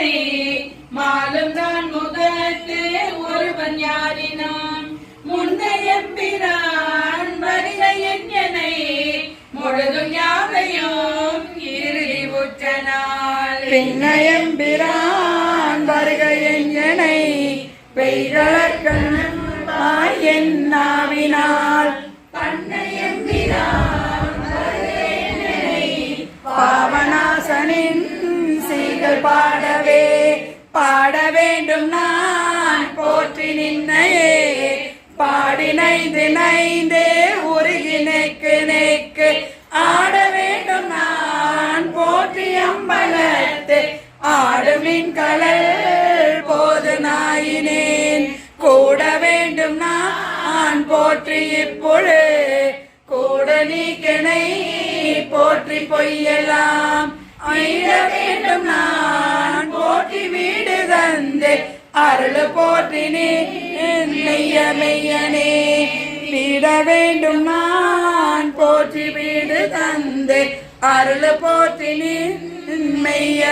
இல்லை மாலும் தான் முகத்து ஒருவன் யாரினான் முன்னையம்பிரான் வருகை என்னை முழுதும் யாவையும் இறுதி உற்ற நாள் பின்னையம்பிரான் வருகை என்னை பெய்களற்கண் என்னாவினால் பாவநாசனின் சீர்கள் பாட வேண்டும் நான் போற்றி நின்னையே பாடினைந்து நைந்தே உருகி நெக்கு ஆட வேண்டும் நான் போற்றி அம்பலத்து ஆடுமின் கலல் போது நாயினேன் கூட வேண்டும் நான் போற்றி இப்பொழு கூட நீக்கனை போற்றி பொய்யலாம் ஐட வேண்டும் நான் போற்றி வீடு தந்து அருள் போற்றி மெய்யனே விட வேண்டும் நான் போற்றி வீடு தந்து அருள் போற்றி மெய்ய